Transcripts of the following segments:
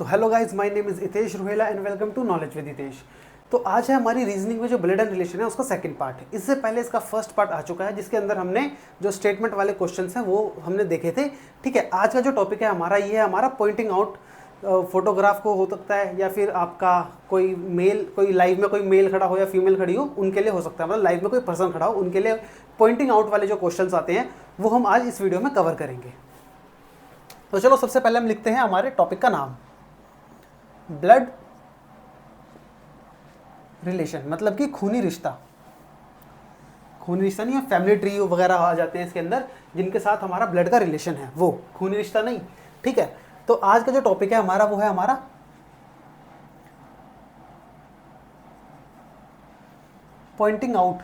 तो hello guys, my name is Hitesh Ruhela and welcome to knowledge with Hitesh. तो आज है हमारी रीजनिंग में जो ब्लड एंड रिलेशन है उसका सेकंड पार्ट है। इससे पहले इसका फर्स्ट पार्ट आ चुका है जिसके अंदर हमने जो स्टेटमेंट वाले क्वेश्चंस हैं वो हमने देखे थे। ठीक है, आज का जो टॉपिक है हमारा ये है हमारा पॉइंटिंग आउट फोटोग्राफ को हो सकता है या फिर आपका कोई लाइव में कोई मेल खड़ा हो या फीमेल खड़ी हो उनके लिए हो सकता है, मतलब लाइव में कोई पर्सन खड़ा हो उनके लिए पॉइंटिंग आउट वाले जो क्वेश्चंस आते हैं वो हम आज इस वीडियो में कवर करेंगे। तो चलो सबसे पहले हम लिखते हैं हमारे टॉपिक का नाम, ब्लड रिलेशन, मतलब कि खूनी रिश्ता। खूनी रिश्ता नहीं है, फैमिली ट्री वगैरह आ जाते हैं इसके अंदर जिनके साथ हमारा ब्लड का रिलेशन है, वो खूनी रिश्ता नहीं। ठीक है, तो आज का जो टॉपिक है हमारा वो है हमारा पॉइंटिंग आउट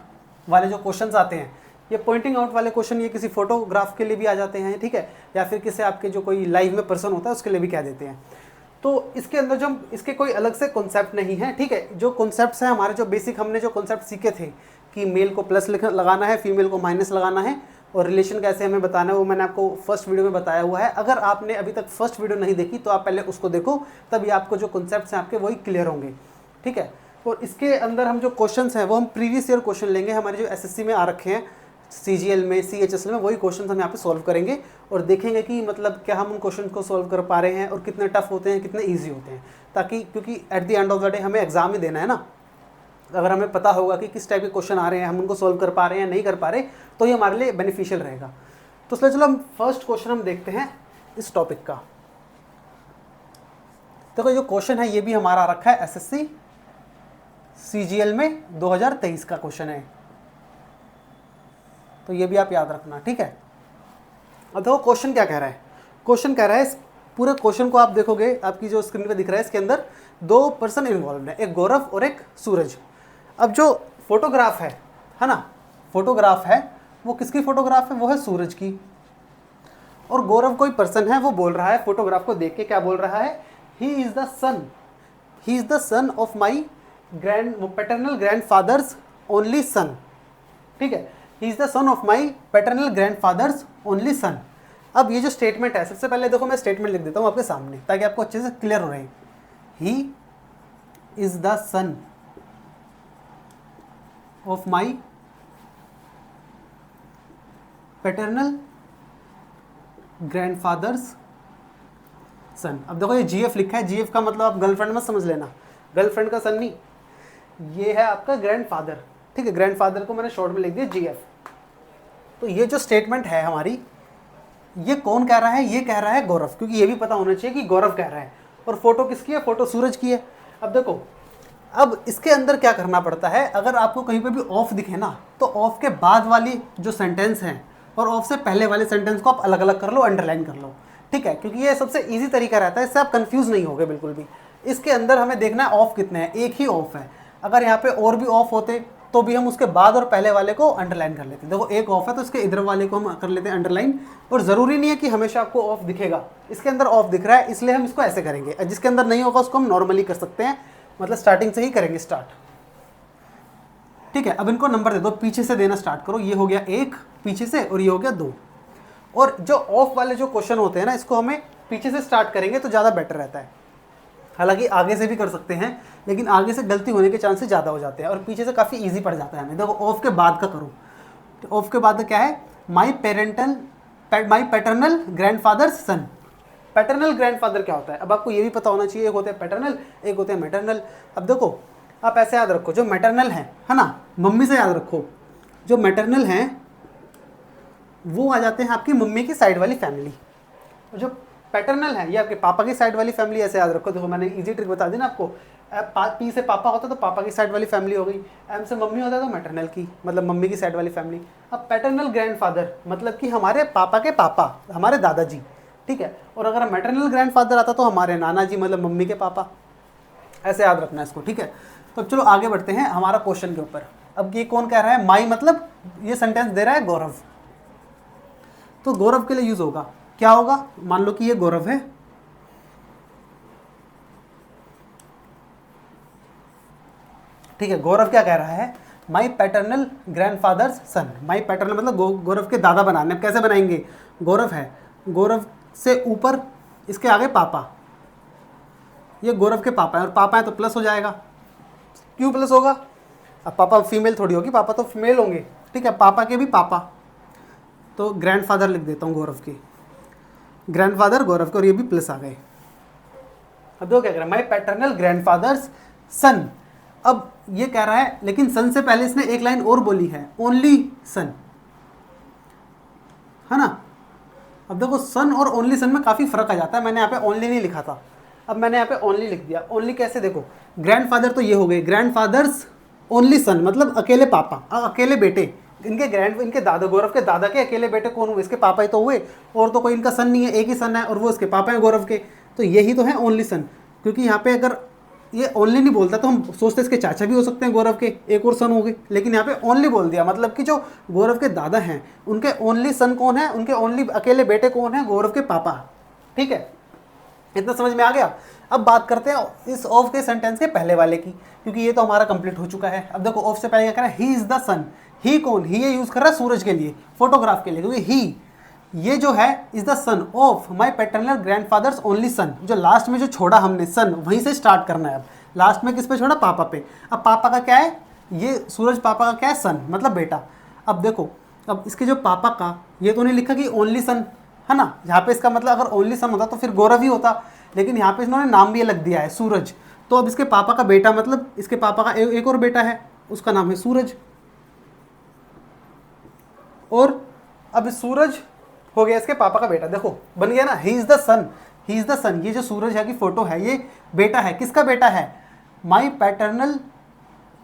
वाले जो क्वेश्चंस आते हैं। ये पॉइंटिंग आउट वाले क्वेश्चन ये किसी फोटोग्राफ के लिए भी आ जाते हैं, ठीक है, या फिर किसी आपके जो कोई लाइव में पर्सन होता है उसके लिए भी कह देते हैं। तो इसके अंदर जो इसके कोई अलग से कॉन्सेप्ट नहीं है। ठीक है, जो कॉन्सेप्ट्स हैं हमारे, जो बेसिक हमने जो कॉन्सेप्ट सीखे थे कि मेल को प्लस लगाना है, फीमेल को माइनस लगाना है और रिलेशन कैसे हमें बताना है, वो मैंने आपको फर्स्ट वीडियो में बताया हुआ है। अगर आपने अभी तक फर्स्ट वीडियो नहीं देखी तो आप पहले उसको देखो, तभी आपको जो कॉन्सेप्ट्स हैं आपके वही क्लियर होंगे। ठीक है, और इसके अंदर हम जो क्वेश्चंस हैं वो हम प्रीवियस ईयर क्वेश्चन लेंगे, हमारे जो एसएससी में आ रखे हैं, CGL में, CHSL में, वही क्वेश्चन हम यहाँ पे सॉल्व करेंगे और देखेंगे कि मतलब क्या हम उन क्वेश्चन को सॉल्व कर पा रहे हैं और कितने टफ होते हैं, कितने इजी होते हैं, ताकि क्योंकि at the end of the day हमें एग्जाम ही देना है ना। अगर हमें पता होगा कि किस टाइप के क्वेश्चन आ रहे हैं, हम उनको सॉल्व कर पा रहे हैं या नहीं कर पा रहे, तो ये हमारे लिए बेनिफिशियल रहेगा। तो इसलिए चलो हम फर्स्ट क्वेश्चन हम देखते हैं इस टॉपिक का। देखो जो क्वेश्चन है ये भी हमारा आ रखा है SSC CGL में 2023 का क्वेश्चन है, तो ये भी आप याद रखना। ठीक है, अब देखो क्वेश्चन क्या कह रहा है। क्वेश्चन कह रहा है, इस पूरे क्वेश्चन को आप देखोगे, आपकी जो स्क्रीन पे दिख रहा है इसके अंदर दो पर्सन इन्वॉल्व है, एक गौरव और एक सूरज। अब जो फोटोग्राफ है ना, फोटोग्राफ है वो किसकी फोटोग्राफ है, वो है सूरज की। और गौरव कोई पर्सन है, वो बोल रहा है फोटोग्राफ को देख के, क्या बोल रहा है, ही is the son of my paternal grandfathers only son. ठीक है, ही is the son of my paternal grandfathers only son. अब ये जो स्टेटमेंट है, सबसे पहले देखो मैं स्टेटमेंट लिख देता हूँ आपके सामने ताकि आपको अच्छे से क्लियर हो रहे। He is the son of my paternal grandfather's son. अब देखो ये GF लिखा है, GF का मतलब आप गर्लफ्रेंड मत समझ लेना, गर्लफ्रेंड का सन नहीं, ये है आपका ग्रैंडफादर। ठीक है, ग्रैंडफादर को मैंने शॉर्ट में लिख दिया GF। तो ये जो स्टेटमेंट है हमारी, ये कौन कह रहा है, ये कह रहा है गौरव, क्योंकि ये भी पता होना चाहिए कि गौरव कह रहा है। और फोटो किसकी है, फोटो सूरज की है। अब देखो, अब इसके अंदर क्या करना पड़ता है, अगर आपको कहीं पे भी ऑफ दिखे ना, तो ऑफ के बाद वाली जो सेंटेंस है और ऑफ से पहले वाले सेंटेंस को आप अलग अलग कर लो, अंडरलाइन कर लो। ठीक है, क्योंकि ये सबसे ईजी तरीका रहता है, इससे आप कंफ्यूज नहीं होगे बिल्कुल भी। इसके अंदर हमें देखना है ऑफ कितने हैं, एक ही ऑफ है। अगर यहाँ पे और भी ऑफ होते तो भी हम उसके बाद और पहले वाले को अंडरलाइन कर लेते। देखो एक ऑफ है तो इसके इधर वाले को हम कर लेते हैं अंडरलाइन। और ज़रूरी नहीं है कि हमेशा आपको ऑफ दिखेगा, इसके अंदर ऑफ दिख रहा है इसलिए हम इसको ऐसे करेंगे, जिसके अंदर नहीं होगा उसको हम नॉर्मली कर सकते हैं, मतलब स्टार्टिंग से ही करेंगे स्टार्ट। ठीक है, अब इनको नंबर दे दो, पीछे से देना स्टार्ट करो। ये हो गया 1 पीछे से और ये हो गया 2। और जो ऑफ वाले जो क्वेश्चन होते हैं ना, इसको हमें पीछे से स्टार्ट करेंगे तो ज़्यादा बेटर रहता है। हालांकि आगे से भी कर सकते हैं, लेकिन आगे से गलती होने के चांसेस ज़्यादा हो जाते हैं और पीछे से काफ़ी इजी पड़ जाता है हमें। देखो ऑफ के बाद का करो, तो ऑफ के बाद क्या है, my paternal grandfather's son. Paternal grandfather क्या होता है, अब आपको ये भी पता होना चाहिए, एक होते हैं पैटर्नल, एक होते हैं मैटरनल। अब देखो आप ऐसे याद रखो, जो मैटरनल है ना, मम्मी से याद रखो, जो मैटरनल हैं वो आ जाते हैं आपकी मम्मी की साइड वाली फैमिली, और जो पैटर्नल है ये आपके पापा की साइड वाली फैमिली। ऐसे याद रखो, देखो मैंने इजी ट्रिक बता दी ना आपको। P से पापा होता तो पापा की साइड वाली फैमिली हो गई, M से मम्मी होता तो मैटरनल की, मतलब मम्मी की साइड वाली फैमिली। अब पैटर्नल ग्रैंडफादर मतलब कि हमारे पापा के पापा, हमारे दादाजी। ठीक है, और अगर मैटरनल ग्रैंडफादर आता तो हमारे नाना जी, मतलब मम्मी के पापा। ऐसे याद रखना इसको। ठीक है, तो चलो आगे बढ़ते हैं हमारा क्वेश्चन के ऊपर। अब ये कौन कह रहा है, माई मतलब ये सेंटेंस दे रहा है गौरव, तो गौरव के लिए यूज होगा, क्या होगा, मान लो कि ये गौरव है। ठीक है, गौरव क्या कह रहा है, my paternal grandfather's son. My paternal मतलब गौरव के दादा बनाने। अब कैसे बनाएंगे, गौरव है, गौरव से ऊपर इसके आगे पापा, ये गौरव के पापा हैं, और पापा हैं तो प्लस हो जाएगा। क्यों प्लस होगा? अब पापा फीमेल थोड़ी होगी, पापा तो फीमेल होंगे, ठीक है, पापा के भी पापा, तो ग्रैंडफादर लिख देता हूँ गौरव के, ग्रैंडफादर गौरव के, और ये भी प्लस आ गए। अब देखो क्या कह रहा है, माई पैटर्नल ग्रैंडफादर्स सन। अब ये कह रहा है, लेकिन सन से पहले इसने एक लाइन और बोली है, ओनली सन, है ना। अब देखो सन और ओनली सन में काफ़ी फर्क आ जाता है, मैंने यहाँ पे ओनली नहीं लिखा था, अब मैंने यहाँ पे ओनली लिख दिया। ओनली कैसे? देखो ग्रैंडफादर तो ये हो गए, ग्रैंडफादर्स ओनली सन मतलब अकेले पापा, अकेले बेटे, इनके दादा, गौरव के दादा के अकेले बेटे कौन हुए? इसके पापा ही तो हुए, और तो कोई इनका सन नहीं है, एक ही सन है और वो इसके पापा हैं गौरव के, तो यही तो है ओनली सन। क्योंकि यहाँ पे अगर ये ओनली नहीं बोलता तो हम सोचते इसके चाचा भी हो सकते हैं गौरव के, एक और सन हो गए, लेकिन यहाँ पे ओनली बोल दिया, मतलब कि जो गौरव के दादा हैं उनके ओनली सन कौन है, उनके ओनली अकेले बेटे कौन है? गौरव के पापा। ठीक है, इतना समझ में आ गया। अब बात करते हैं इस ऑफ के सेंटेंस के पहले वाले की, क्योंकि ये तो हमारा कंप्लीट हो चुका है। अब देखो ऑफ से पहले क्या कह रहा है, ही इज द सन। ही कौन? ही ये यूज कर रहा है सूरज के लिए, फोटोग्राफ के लिए, क्योंकि ही ये जो है is the son of my paternal grandfathers only son. जो लास्ट में जो छोड़ा हमने सन, वहीं से स्टार्ट करना है। अब लास्ट में किस पे छोड़ा? पापा पे। अब पापा का क्या है? ये सूरज पापा का क्या है? सन, मतलब बेटा। अब देखो, अब इसके जो पापा का, ये तो नहीं लिखा कि ओनली सन, है ना। यहाँ पे इसका मतलब अगर ओनली सन होता तो फिर गौरव ही होता, लेकिन यहाँ पे इन्होंने नाम भी अलग दिया है, सूरज। तो अब इसके पापा का बेटा, मतलब इसके पापा का एक और बेटा है, उसका नाम है सूरज। और अब सूरज हो गया इसके पापा का बेटा। देखो बन गया ना, he is the son, he is the son. ये जो सूरज है की फोटो है, ये बेटा है। किसका बेटा है? My paternal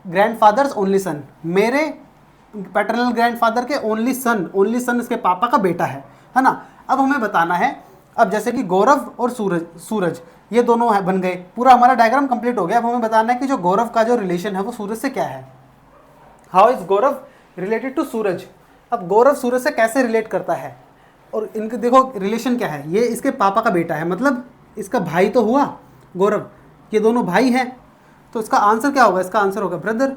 grandfathers only son, मेरे पैटर्नल ग्रैंडफादर के ओनली सन। ओनली सन इसके पापा का बेटा है ना। अब हमें बताना है, अब जैसे कि गौरव और सूरज ये दोनों है, बन गए, पूरा हमारा डायग्राम कंप्लीट हो गया। अब हमें बताना है कि जो गौरव का जो रिलेशन है वो सूरज से क्या है। How is Gaurav related to Suraj. अब गौरव सूरज से कैसे रिलेट करता है, और इनके देखो रिलेशन क्या है। ये इसके पापा का बेटा है, मतलब इसका भाई तो हुआ गौरव, ये दोनों भाई हैं, तो इसका आंसर क्या होगा? इसका आंसर होगा ब्रदर।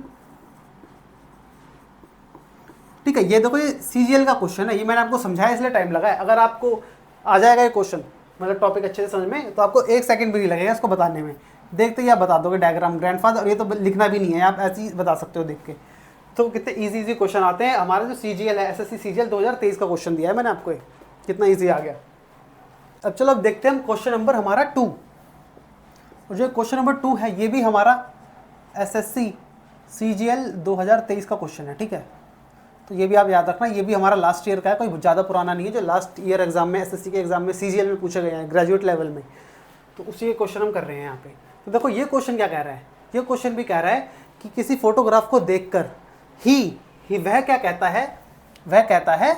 ठीक है, ये देखो ये सीजीएल का क्वेश्चन है, ये मैंने आपको समझाया इसलिए टाइम लगा है। अगर आपको आ जाएगा ये क्वेश्चन, मतलब टॉपिक अच्छे से समझ में, तो आपको 1 सेकंड भी नहीं लगेगा इसको बताने में। देखते ही आप बता दोगे डायग्राम ग्रैंडफादर, और ये तो लिखना भी नहीं है, आप ऐसे ही बता सकते हो देख के। तो कितने इजी क्वेश्चन आते हैं। हमारा जो सीजीएल है, एसएससी सीजीएल 2023 का क्वेश्चन दिया है मैंने आपको, कितना ईजी आ गया। अब चलो अब देखते हैं हम क्वेश्चन नंबर हमारा 2, और जो क्वेश्चन नंबर 2 है ये भी हमारा एसएससी सीजीएल 2023 का क्वेश्चन है। ठीक है, तो ये भी आप याद रखना, ये भी हमारा लास्ट ईयर का है, कोई ज़्यादा पुराना नहीं है, जो लास्ट ईयर एग्जाम में एसएससी के एग्जाम में सीजीएल में पूछे गए हैं ग्रेजुएट लेवल में, तो उसी के क्वेश्चन हम कर रहे हैं यहाँ पे। तो देखो ये क्वेश्चन क्या कह रहा है, ये क्वेश्चन भी कह रहा है कि किसी फोटोग्राफ को देखकर ही वह क्या कहता है, वह कहता है,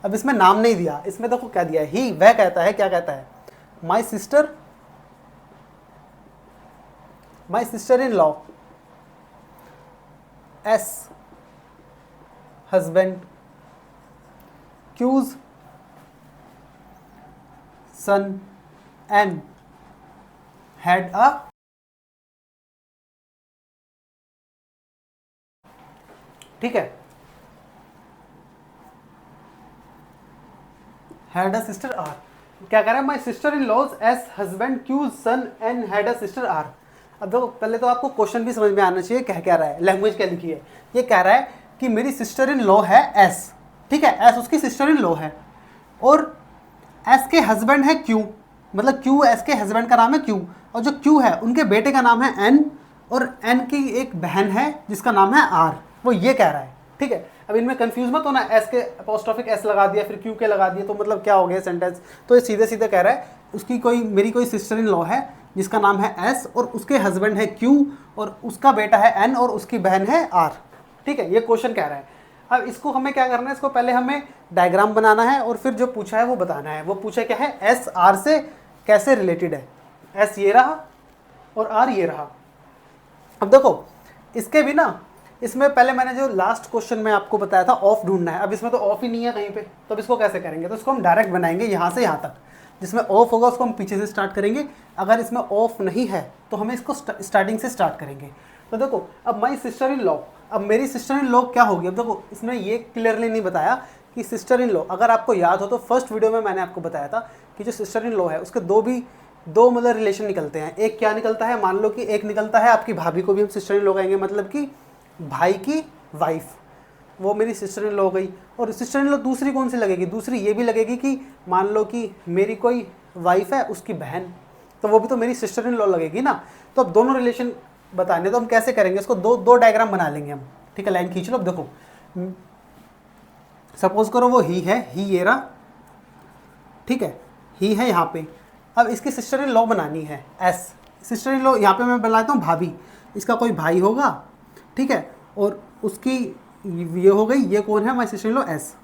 अब इसमें नाम नहीं दिया, इसमें देखो क्या दिया है, ही वह कहता है, क्या कहता है, my sister in law S husband accuse son and had a ठीक है, had a sister R। क्या कह रहा है, my sister in law's S husband's Q's son and had a sister R. अब देखो पहले तो आपको क्वेश्चन भी समझ में आना चाहिए कह क्या रहा है, लैंग्वेज क्या लिखी है। ये कह रहा है कि मेरी सिस्टर इन लॉ है एस, ठीक है, एस उसकी सिस्टर इन लॉ है, और एस के हस्बैंड है क्यू, मतलब क्यू एस के हस्बैंड का नाम है क्यू, और जो क्यू है उनके बेटे का नाम है एन, और एन की एक बहन है जिसका नाम है आर। वो ये कह रहा है। ठीक है, अब इनमें कंफ्यूज मत होना, एस के अपोस्ट्रोफिक एस लगा दिया फिर क्यू के लगा दिया तो मतलब क्या हो गया सेंटेंस। तो ये सीधे सीधे कह रहा है उसकी मेरी कोई सिस्टर इन लॉ है जिसका नाम है एस, और उसके हस्बैंड है क्यू, और उसका बेटा है एन, और उसकी बहन है आर। ठीक है, ये क्वेश्चन कह रहा है। अब इसको हमें क्या करना है, इसको पहले हमें डायग्राम बनाना है और फिर जो पूछा है वो बताना है। वो पूछा क्या है, एस आर से कैसे रिलेटेड है। एस ये रहा और आर ये रहा। अब देखो इसके भी ना, इसमें पहले मैंने जो लास्ट क्वेश्चन में आपको बताया था ऑफ ढूंढना है, अब इसमें तो ऑफ ही नहीं है कहीं पे, तो अब इसको कैसे करेंगे, तो इसको हम डायरेक्ट बनाएंगे यहाँ से यहाँ तक। जिसमें ऑफ होगा उसको हम पीछे से स्टार्ट करेंगे, अगर इसमें ऑफ नहीं है तो हमें इसको स्टार्टिंग से स्टार्ट करेंगे। तो देखो अब माई सिस्टर इन लॉ, अब मेरी सिस्टर इन लॉ क्या होगी। अब देखो इसमें ये क्लियरली नहीं बताया कि सिस्टर इन लॉ, अगर आपको याद हो तो फर्स्ट वीडियो में मैंने आपको बताया था कि जो सिस्टर इन लॉ है उसके दो भी दो मतलब रिलेशन निकलते हैं। एक क्या निकलता है, मान लो कि एक निकलता है आपकी भाभी को भी हम सिस्टर इन लॉ कहेंगे, मतलब कि भाई की वाइफ, वो मेरी सिस्टर इन लॉ हो गई। और सिस्टर इन लॉ दूसरी कौन सी लगेगी, दूसरी ये भी लगेगी कि मान लो कि मेरी कोई वाइफ है, उसकी बहन, तो वो भी तो मेरी सिस्टर इन लॉ लगेगी ना। तो अब दोनों रिलेशन बताने, तो हम कैसे करेंगे इसको, दो डायग्राम बना लेंगे हम, ठीक है। लाइन खींच लो। अब देखो सपोज करो वो ही है, ही ये रहा, ठीक है, ही है यहाँ पे। अब इसकी सिस्टर इन लॉ बनानी है एस, सिस्टर इन लॉ यहाँ पे मैं बनाता हूँ भाभी, इसका कोई भाई होगा, ठीक है, और उसकी ये हो गई, ये कौन है, my sister in law S,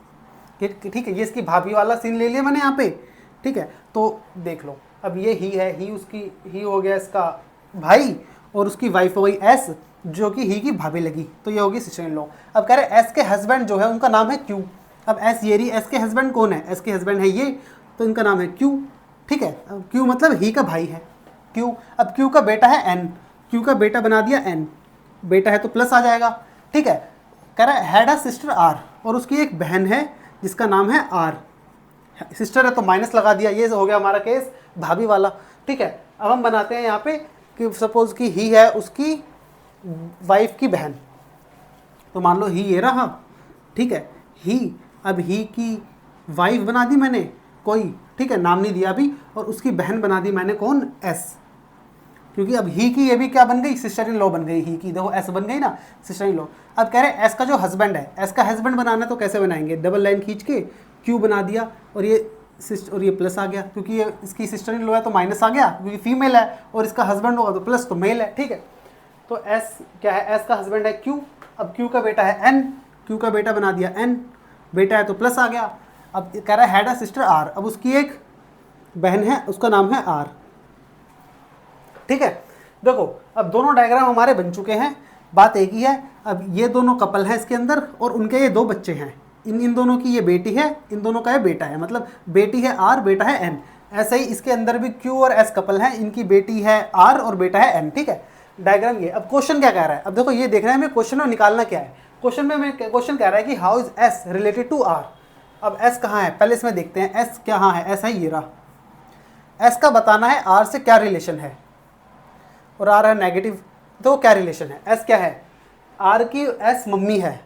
ठीक है। ये इसकी भाभी वाला सीन ले लिया मैंने यहाँ पे, ठीक है। तो देख लो, अब ये ही है, ही उसकी, ही हो गया इसका भाई, और उसकी वाइफ हो गई एस, जो कि ही की भाभी लगी, तो ये होगी सिस्टर इन लॉ। अब कह रहे एस के हस्बैंड जो है उनका नाम है क्यू। अब एस ये रही, एस के हस्बैंड कौन है, एस के हस्बैंड है ये, तो इनका नाम है क्यू, ठीक है। अब क्यू मतलब ही का भाई है क्यू। अब क्यू का बेटा है एन, क्यू का बेटा बना दिया एन, बेटा है तो प्लस आ जाएगा, ठीक है। कह रहा है हैड अ सिस्टर आर, और उसकी एक बहन है जिसका नाम है आर, सिस्टर है तो माइनस लगा दिया, ये हो गया हमारा केस भाभी वाला, ठीक है। अब हम बनाते हैं यहाँ पे कि सपोज कि ही है उसकी वाइफ की बहन, तो मान लो ही ये रहा, ठीक है, ही, अब ही की वाइफ बना दी मैंने कोई, ठीक है, नाम नहीं दिया अभी, और उसकी बहन बना दी मैंने कौन, एस, क्योंकि अब ही की ये भी क्या बन गई, सिस्टर इन लॉ बन गई, ही की देखो एस बन गई ना, सिस्टर इन लॉ। अब कह रहे हैं एस का जो हस्बैंड है, एस का हस्बैंड बनाना है तो कैसे बनाएंगे, डबल लाइन खींच के क्यू बना दिया, और ये प्लस आ गया, क्योंकि ये इसकी सिस्टर इन लॉ है तो माइनस आ गया, क्योंकि फीमेल है, और इसका हस्बैंड होगा तो प्लस, तो मेल है, ठीक है। तो एस क्या है, एस का हस्बैंड है क्यू, अब क्यू का बेटा है एन, क्यू का बेटा बना दिया एन, बेटा है तो प्लस आ गया। अब कह रहा है हैड अ सिस्टर आर, अब उसकी एक बहन है, उसका नाम है आर, ठीक है। देखो अब दोनों डायग्राम हमारे बन चुके हैं, बात एक ही है। अब ये दोनों कपल हैं इसके अंदर, और उनके ये दो बच्चे हैं, इन दोनों की ये बेटी है, इन दोनों का ये बेटा है, मतलब बेटी है आर, बेटा है एन। ऐसे ही इसके अंदर भी क्यू और एस कपल हैं, इनकी बेटी है आर और बेटा है एन, ठीक है। डायग्राम ये। अब क्वेश्चन क्या कह रहा है, अब देखो ये देखना है हमें, क्वेश्चन में निकालना क्या है। क्वेश्चन कह रहा है कि how is S related to R. अब एस कहाँ है, पहले इसमें देखते हैं एस कहाँ है, एस है ये रहा। एस का बताना है आर से क्या रिलेशन है, और आर है नेगेटिव, तो क्या रिलेशन है, एस क्या है, आर की एस मम्मी है,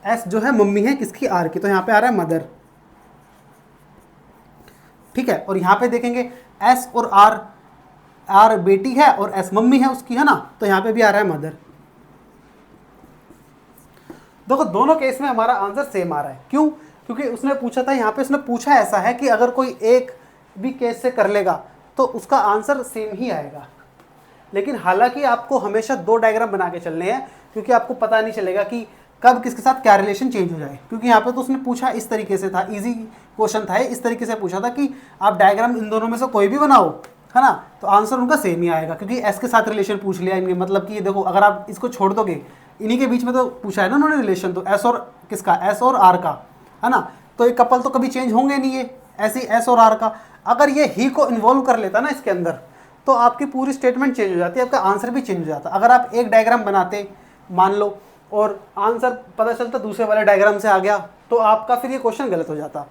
एस जो है मम्मी है किसकी, आर की, तो यहाँ पे आ रहा है मदर, ठीक है। और यहाँ पे देखेंगे एस और आर, आर बेटी है और एस मम्मी है उसकी, है ना, तो यहाँ पे भी आ रहा है मदर। देखो दोनों केस में हमारा आंसर सेम आ रहा है, क्यों, क्योंकि उसने पूछा था, यहाँ पे उसने पूछा ऐसा है कि अगर कोई एक भी केस से कर लेगा तो उसका आंसर सेम ही आएगा। लेकिन हालांकि आपको हमेशा दो डायग्राम बना के चलने हैं, क्योंकि आपको पता नहीं चलेगा कि कब किसके साथ क्या रिलेशन चेंज हो जाए, क्योंकि यहाँ पे तो उसने पूछा इस तरीके से था, इजी क्वेश्चन था, इस तरीके से पूछा था कि आप डायग्राम इन दोनों में से कोई भी बनाओ, है ना, तो आंसर उनका सेम ही आएगा, क्योंकि एस के साथ रिलेशन पूछ लिया इनके, मतलब कि ये देखो अगर आप इसको छोड़ दोगे, इन्हीं के बीच में तो पूछा है ना उन्होंने रिलेशन, तो एस और किसका, एस और आर का, है ना, तो ये कपल तो कभी चेंज होंगे नहीं, ये ऐसे एस और आर का। अगर ये ही को इन्वॉल्व कर लेता ना इसके अंदर, तो आपकी पूरी स्टेटमेंट चेंज हो जाती है, आपका आंसर भी चेंज हो जाता। अगर आप एक डायग्राम बनाते मान लो और आंसर पता चलता दूसरे वाले डायग्राम से आ गया, तो आपका फिर ये क्वेश्चन गलत हो जाता।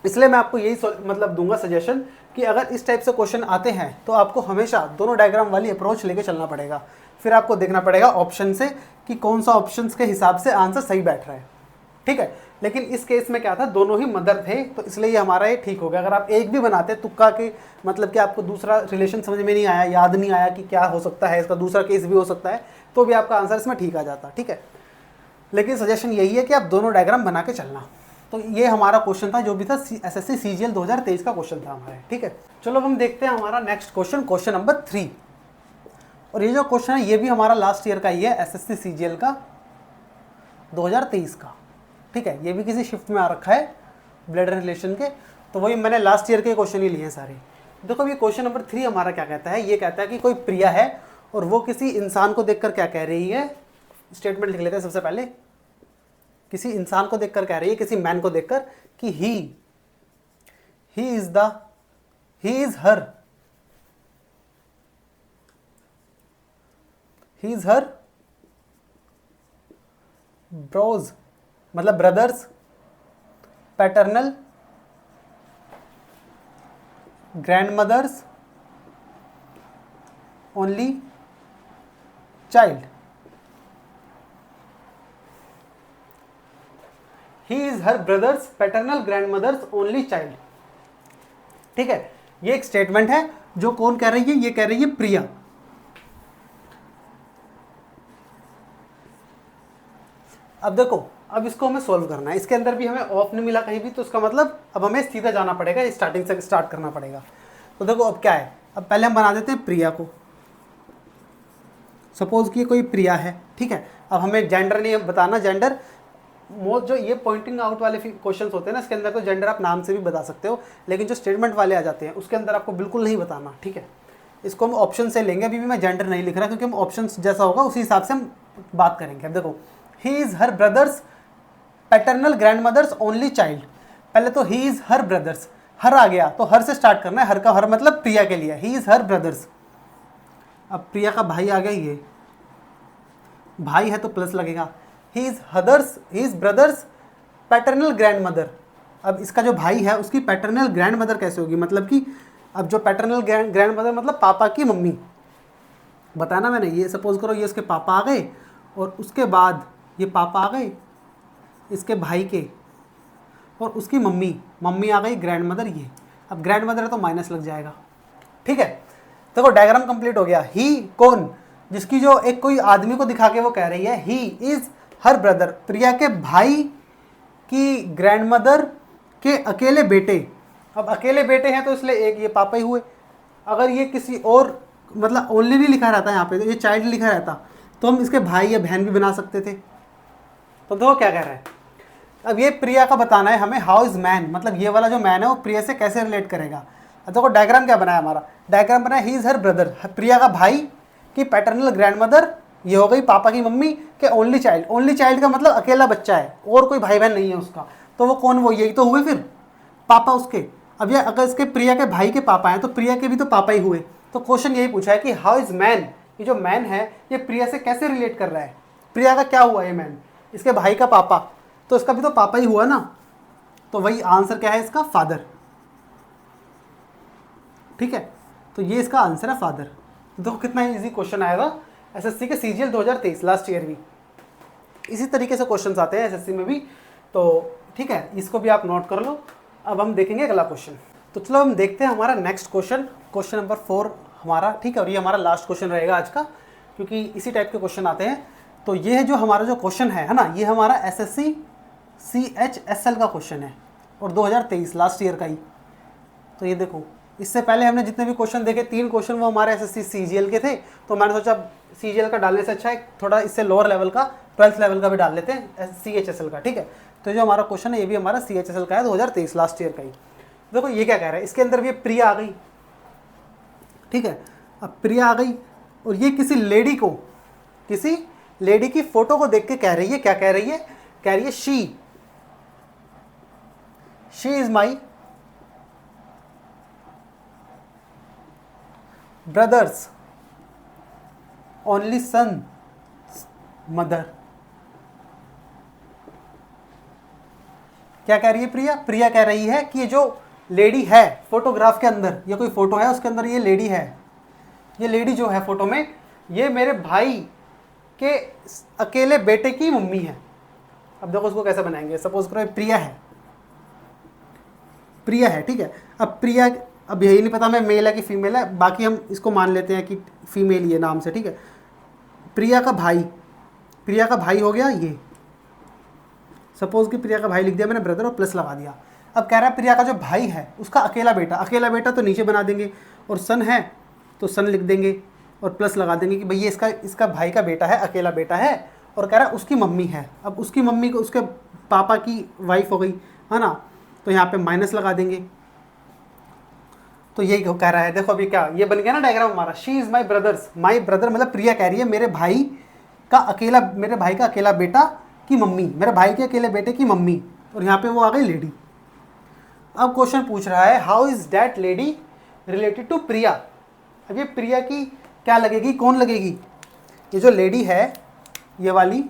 इसलिए मैं आपको यही मतलब दूंगा सजेशन कि अगर इस टाइप से क्वेश्चन आते हैं तो आपको हमेशा दोनों डायग्राम वाली अप्रोच लेके चलना पड़ेगा। फिर आपको देखना पड़ेगा ऑप्शन से कि कौन सा ऑप्शन के हिसाब से आंसर सही बैठ रहा है, ठीक है। लेकिन इस केस में क्या था, दोनों ही मदर थे, तो इसलिए ये हमारा ये ठीक हो गया। अगर आप एक भी बनाते तुक्का के, मतलब कि आपको दूसरा रिलेशन समझ में नहीं आया, याद नहीं आया कि क्या हो सकता है, इसका दूसरा केस भी हो सकता है, तो भी आपका आंसर इसमें ठीक आ जाता, ठीक है। लेकिन सजेशन यही है कि आप दोनों डायग्राम बना के चलना। तो ये हमारा क्वेश्चन था जो भी था एसएससी सीजीएल 2023 का क्वेश्चन था हमारा, ठीक है। चलो हम देखते हैं हमारा नेक्स्ट क्वेश्चन, क्वेश्चन नंबर 3। और ये जो क्वेश्चन है ये भी हमारा लास्ट ईयर का ही है, एसएससी सीजीएल का 2023 का, ठीक है। ये भी किसी शिफ्ट में आ रखा है ब्लड रिलेशन के, तो वही मैंने लास्ट ईयर के क्वेश्चन ही लिए हैं सारे। देखो ये क्वेश्चन नंबर 3 हमारा क्या कहता है, ये कहता है कि कोई प्रिया है और वो किसी इंसान को देखकर क्या कह रही है, स्टेटमेंट लिख लेते हैं सबसे पहले। किसी इंसान को देखकर कह रही है, किसी मैन को देखकर, कि ही इज हर ब्रोज, मतलब brothers paternal grandmother's only child, he is her brother's paternal grandmother's only child. ठीक है, ये एक स्टेटमेंट है जो कौन कह रही है, ये कह रही है प्रिया। अब देखो, अब इसको हमें सॉल्व करना है, इसके अंदर भी हमें ऑफ नहीं मिला कहीं भी, तो इसका मतलब अब हमें सीधा जाना पड़ेगा, स्टार्टिंग से स्टार्ट करना पड़ेगा। तो देखो अब क्या है, अब पहले हम बना देते हैं प्रिया को, सपोज कि कोई प्रिया है। ठीक है, अब हमें जेंडर नहीं बताना, जेंडर मोस्ट जो ये पॉइंटिंग आउट वाले क्वेश्चंस होते हैं ना, इसके अंदर तो जेंडर आप नाम से भी बता सकते हो, लेकिन जो स्टेटमेंट वाले आ जाते हैं उसके अंदर आपको बिल्कुल नहीं बताना। ठीक है, इसको हम ऑप्शन से लेंगे, अभी भी मैं जेंडर नहीं लिख रहा क्योंकि हम ऑप्शन जैसा होगा उसी हिसाब से हम बात करेंगे। अब देखो, he is her brother's paternal grandmother's only child. पहले तो ही इज हर ब्रदर्स, हर आ गया तो हर से स्टार्ट करना है, हर का हर मतलब प्रिया के लिए, ही इज हर ब्रदर्स। अब प्रिया का भाई आ गया, ये भाई है तो प्लस लगेगा, he is brothers paternal grand mother. अब इसका जो भाई है उसकी पैटर्नल ग्रैंड मदर कैसे होगी, मतलब कि अब जो पैटर्नल ग्रैंड मदर मतलब पापा की मम्मी, बताना मैंने, ये सपोज करो ये उसके पापा आ गए और उसके बाद ये पापा आ गए इसके भाई के, और उसकी मम्मी आ गई ग्रैंड मदर ये। अब ग्रैंड मदर है तो माइनस लग जाएगा। ठीक है, देखो डायग्राम कंप्लीट हो गया। ही कौन, जिसकी जो एक कोई आदमी को दिखा के वो कह रही है ही इज हर ब्रदर, प्रिया के भाई की ग्रैंड मदर के अकेले बेटे। अब अकेले बेटे हैं तो इसलिए एक ये पापा ही हुए। अगर ये किसी और मतलब ओनली नहीं लिखा रहता यहाँ पे, तो ये चाइल्ड लिखा रहता तो हम इसके भाई या बहन भी बना सकते थे। तो देखो क्या कह रहा है, अब ये प्रिया का बताना है हमें, हाउ इज मैन, मतलब ये वाला जो मैन है वो प्रिया से कैसे रिलेट करेगा। अब देखो डायग्राम क्या बनाया हमारा, डायग्राम बनाया ही इज हर ब्रदर, प्रिया का भाई की पैटर्नल ग्रैंड मदर, ये हो गई पापा की मम्मी के ओनली चाइल्ड। ओनली चाइल्ड का मतलब अकेला बच्चा है और कोई भाई बहन नहीं है उसका, तो वो कौन, वो यही तो हुए फिर पापा उसके। अब ये अगर इसके प्रिया के भाई के पापा हैं तो प्रिया के भी तो पापा ही हुए। तो क्वेश्चन यही पूछा है कि हाउ इज मैन, ये जो मैन है ये प्रिया से कैसे रिलेट कर रहा है, प्रिया का क्या हुआ ये मैन, इसके भाई का पापा, तो इसका भी तो पापा ही हुआ ना। तो वही आंसर क्या है इसका, फादर। ठीक है, तो ये इसका आंसर है फादर। तो देखो कितना इजी क्वेश्चन आएगा एसएससी के सीजीएल 2023 लास्ट ईयर भी इसी तरीके से क्वेश्चंस आते हैं एसएससी में भी। तो ठीक है, इसको भी आप नोट कर लो। अब हम देखेंगे अगला क्वेश्चन। तो चलो हम देखते हैं हमारा नेक्स्ट क्वेश्चन, क्वेश्चन नंबर 4 हमारा। ठीक है, और ये हमारा लास्ट क्वेश्चन रहेगा आज का, क्योंकि इसी टाइप के क्वेश्चन आते हैं। तो ये है जो हमारा जो क्वेश्चन है ना, ये हमारा एसएससी CHSL का क्वेश्चन है और 2023 लास्ट ईयर का ही। तो ये देखो, इससे पहले हमने जितने भी क्वेश्चन देखे 3 क्वेश्चन वो हमारे एसएससी CGL के थे, तो मैंने सोचा CGL का डालने से अच्छा है थोड़ा इससे लोअर लेवल का 12th लेवल का भी डाल लेते हैं CHSL का। ठीक है, तो जो हमारा क्वेश्चन है ये भी हमारा CHSL का है 2023 लास्ट ईयर का ही। देखो ये क्या कह रहा है, इसके अंदर भी प्रिया आ गई। ठीक है, अब प्रिया आ गई और ये किसी लेडी की फोटो को देख के कह रही है, क्या कह रही है, कह रही है she is my brothers only son mother. क्या कह रही है प्रिया कह रही है कि ये जो लेडी है फोटोग्राफ के अंदर, ये कोई फोटो है उसके अंदर ये लेडी है, ये लेडी जो है फोटो में ये मेरे भाई के अकेले बेटे की मम्मी है। अब देखो उसको कैसे बनाएंगे, सपोज करो प्रिया है। ठीक है, अब प्रिया, अब यही नहीं पता मैं मेल है कि फीमेल है, बाकी हम इसको मान लेते हैं कि फीमेल ये नाम से। ठीक है, प्रिया का भाई हो गया ये, सपोज कि प्रिया का भाई लिख दिया मैंने ब्रदर और प्लस लगा दिया। अब कह रहा है प्रिया का जो भाई है उसका अकेला बेटा तो नीचे बना देंगे, और सन है तो सन लिख देंगे और प्लस लगा देंगे कि भाई ये इसका भाई का बेटा है, अकेला बेटा है। और कह रहा है उसकी मम्मी है, अब उसकी मम्मी को उसके पापा की वाइफ हो गई है ना, तो यहाँ पे माइनस लगा देंगे। तो यही कह रहा है, देखो अभी क्या ये बन गया ना डायग्राम हमारा, शी इज़ माई ब्रदर मतलब प्रिया कह रही है मेरे भाई का अकेला बेटा की मम्मी, मेरे भाई के अकेले बेटे की मम्मी, और यहाँ पे वो आ गई लेडी। अब क्वेश्चन पूछ रहा है how is that lady related to Priya. अब ये प्रिया की क्या लगेगी, कौन लगेगी, ये जो लेडी है ये वाली,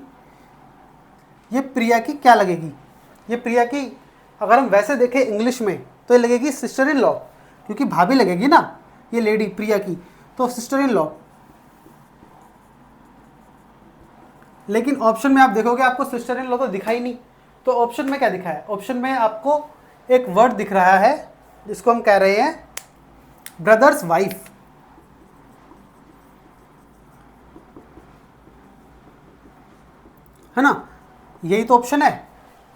ये प्रिया की क्या लगेगी, ये प्रिया की अगर हम वैसे देखें इंग्लिश में तो ये लगेगी सिस्टर इन लॉ, क्योंकि भाभी लगेगी ना ये लेडी प्रिया की, तो सिस्टर इन लॉ। लेकिन ऑप्शन में आप देखोगे आपको सिस्टर इन लॉ तो दिखा ही नहीं। तो ऑप्शन में क्या दिखा है, ऑप्शन में आपको एक वर्ड दिख रहा है जिसको हम कह रहे हैं ब्रदर्स वाइफ, है ना, यही तो ऑप्शन है।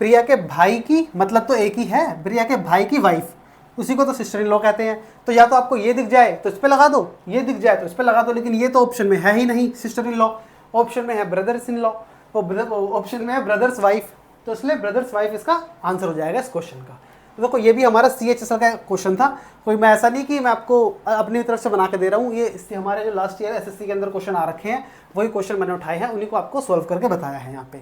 प्रिया के भाई की, मतलब तो एक ही है, प्रिया के भाई की वाइफ, उसी को तो सिस्टर इन लॉ कहते हैं। तो या तो आपको ये दिख जाए तो इस पे लगा दो, ये दिख जाए तो इस पे लगा दो, लेकिन ये तो ऑप्शन में है ही नहीं सिस्टर इन लॉ, ऑप्शन में है ब्रदर्स इन लॉ, ऑप्शन में है ब्रदर्स वाइफ, तो इसलिए ब्रदर्स वाइफ इसका आंसर हो जाएगा इस क्वेश्चन का। तो देखो ये भी हमारा CHSL का क्वेश्चन था, कोई मैं ऐसा नहीं कि मैं आपको अपनी तरफ से बना के दे रहा हूँ, ये इससे हमारे जो लास्ट ईयर SSC के अंदर क्वेश्चन आ रखे हैं वही क्वेश्चन मैंने उठाए हैं, उन्हीं को आपको सॉल्व करके बताया है यहाँ पे।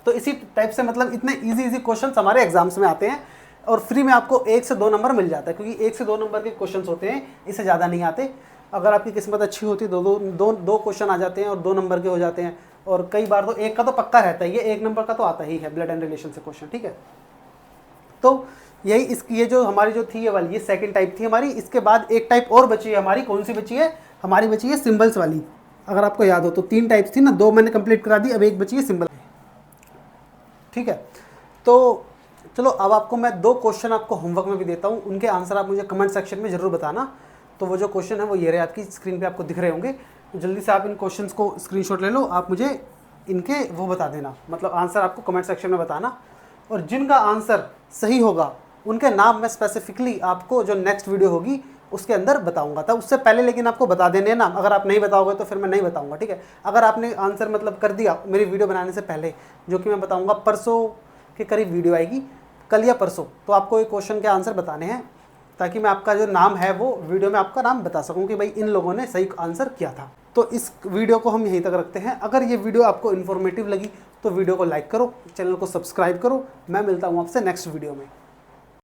तो इसी टाइप से मतलब इतने इजी क्वेश्चन हमारे एग्जाम्स में आते हैं और फ्री में आपको 1 से 2 नंबर मिल जाता है, क्योंकि 1 से 2 नंबर के क्वेश्चन होते हैं, इससे ज़्यादा नहीं आते। अगर आपकी किस्मत अच्छी होती है दो क्वेश्चन आ जाते हैं और 2 नंबर के हो जाते हैं, और कई बार तो 1 का तो पक्का रहता है, ये 1 नंबर का तो आता ही है ब्लड एंड रिलेशन से क्वेश्चन, ठीक है। तो यही ये जो हमारी जो थी ये वाली, ये सेकंड टाइप थी हमारी। इसके बाद एक टाइप और बची है हमारी, कौन सी बची है हमारी, बची है सिंबल्स वाली। अगर आपको याद हो तो 3 टाइप्स थी ना, 2 मैंने कंप्लीट करा दी, अब एक बची है सिंबल, ठीक है। तो चलो अब आपको मैं 2 क्वेश्चन आपको होमवर्क में भी देता हूँ, उनके आंसर आप मुझे कमेंट सेक्शन में ज़रूर बताना। तो वो जो क्वेश्चन है वो ये रहे, आपकी स्क्रीन पे आपको दिख रहे होंगे, तो जल्दी से आप इन क्वेश्चंस को स्क्रीनशॉट ले लो, आप मुझे इनके वो बता देना, मतलब आंसर आपको कमेंट सेक्शन में बताना। और जिनका आंसर सही होगा उनके नाम मैं स्पेसिफिकली आपको जो नेक्स्ट वीडियो होगी उसके अंदर बताऊंगा, तब उससे पहले लेकिन आपको बता देने नाम। अगर आप नहीं बताओगे तो फिर मैं नहीं बताऊंगा, ठीक है। अगर आपने आंसर मतलब कर दिया मेरी वीडियो बनाने से पहले, जो कि मैं बताऊंगा परसों के करीब वीडियो आएगी, कल या परसों, तो आपको एक क्वेश्चन के आंसर बताने हैं, ताकि मैं आपका जो नाम है वो वीडियो में आपका नाम बता सकूं कि भाई इन लोगों ने सही आंसर किया था। तो इस वीडियो को हम यहीं तक रखते हैं। अगर ये वीडियो आपको इन्फॉर्मेटिव लगी तो वीडियो को लाइक करो, चैनल को सब्सक्राइब करो। मैं मिलता हूँ आपसे नेक्स्ट वीडियो में।